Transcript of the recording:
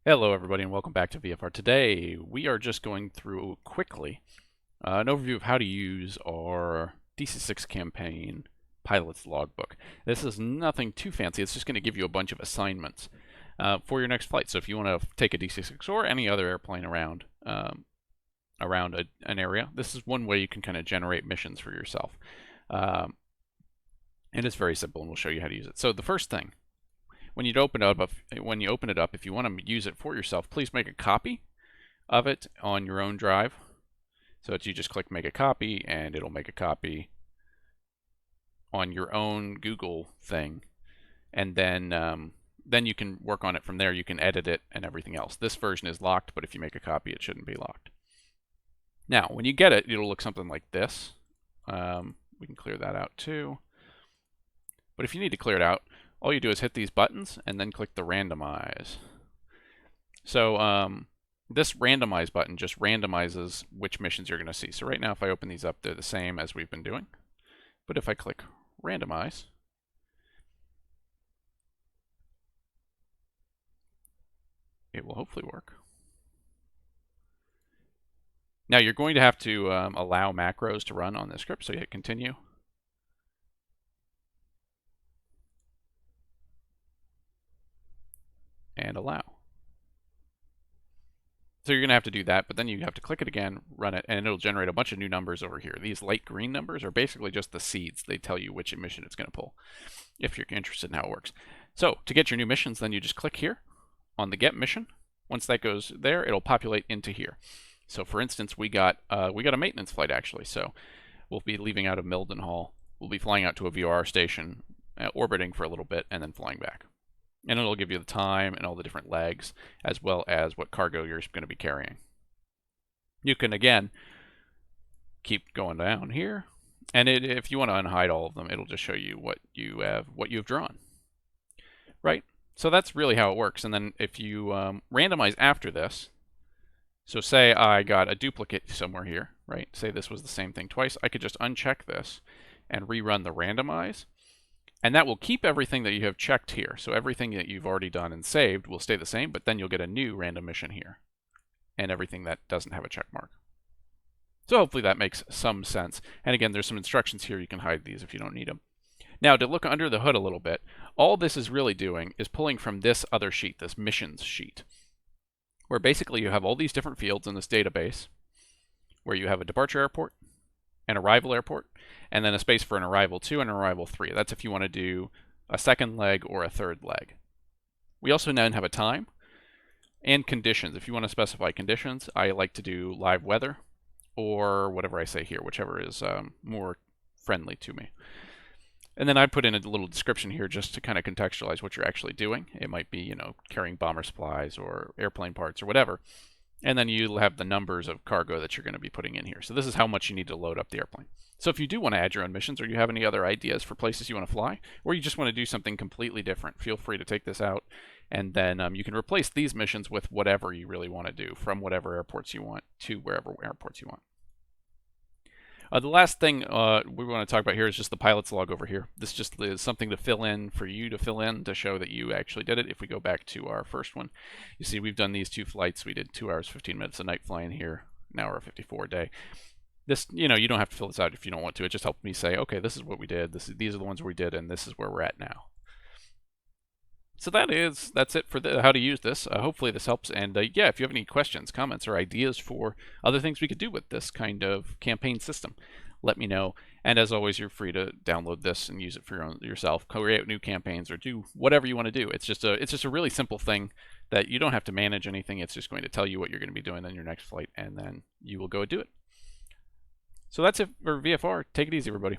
Hello everybody and welcome back to VFR. Today we are just going through quickly an overview of how to use our DC6 campaign pilot's logbook. This is nothing too fancy, it's just going to give you a bunch of assignments for your next flight. So if you want to take a DC6 or any other airplane around an area, this is one way you can kind of generate missions for yourself. And it's very simple and we'll show you how to use it. So the first thing, when you open it up, if you want to use it for yourself, please make a copy of it on your own drive. So that you just click make a copy and it'll make a copy on your own Google thing, and then you can work on it from there. You can edit it and everything else. This version is locked, but if you make a copy, it shouldn't be locked. Now, when you get it, it'll look something like this. We can clear that out too. But if you need to clear it out, all you do is hit these buttons and then click the randomize. So this randomize button just randomizes which missions you're going to see. So right now if I open these up, they're the same as we've been doing. But if I click randomize, it will hopefully work. Now you're going to have to allow macros to run on this script, so you hit continue. And allow. So you're going to have to do that, but then you have to click it again, run it, and it'll generate a bunch of new numbers over here. These light green numbers are basically just the seeds. They tell you which mission it's going to pull, if you're interested in how it works. So to get your new missions, then you just click here on the get mission. Once that goes there, it'll populate into here. So for instance, we got a maintenance flight actually. So we'll be leaving out of Mildenhall. We'll be flying out to a VFR station, orbiting for a little bit, and then flying back. And it'll give you the time and all the different legs, as well as what cargo you're going to be carrying. You can, again, keep going down here, and if you want to unhide all of them, it'll just show you what you've drawn. Right? So that's really how it works. And then if you randomize after this, so say I got a duplicate somewhere here, right? Say this was the same thing twice, I could just uncheck this and rerun the randomize. And that will keep everything that you have checked here. So everything that you've already done and saved will stay the same, but then you'll get a new random mission here. And everything that doesn't have a check mark. So hopefully that makes some sense. And again, there's some instructions here. You can hide these if you don't need them. Now, to look under the hood a little bit, all this is really doing is pulling from this other sheet, this missions sheet, where basically you have all these different fields in this database, where you have a departure airport, an arrival airport, and then a space for an arrival 2 and an arrival 3. That's if you want to do a second leg or a third leg. We also then have a time and conditions. If you want to specify conditions, I like to do live weather or whatever I say here, whichever is more friendly to me. And then I put in a little description here just to kind of contextualize what you're actually doing. It might be, carrying bomber supplies or airplane parts or whatever. And then you'll have the numbers of cargo that you're going to be putting in here. So this is how much you need to load up the airplane. So if you do want to add your own missions, or you have any other ideas for places you want to fly, or you just want to do something completely different, feel free to take this out, and then you can replace these missions with whatever you really want to do, from whatever airports you want to wherever airports you want. The last thing we want to talk about here is just the pilot's log over here. This just is something to fill in, for you to fill in, to show that you actually did it. If we go back to our first one, you see we've done these 2 flights. We did 2 hours, 15 minutes a night flying here, an hour 54 a day. This, you don't have to fill this out if you don't want to. It just helped me say, okay, this is what we did. These are the ones we did, and this is where we're at now. So that's it for how to use this. Hopefully this helps. And yeah, if you have any questions, comments, or ideas for other things we could do with this kind of campaign system, let me know. And as always, you're free to download this and use it for yourself, create new campaigns, or do whatever you want to do. It's just a really simple thing that you don't have to manage anything. It's just going to tell you what you're going to be doing on your next flight, and then you will go do it. So that's it for VFR. Take it easy, everybody.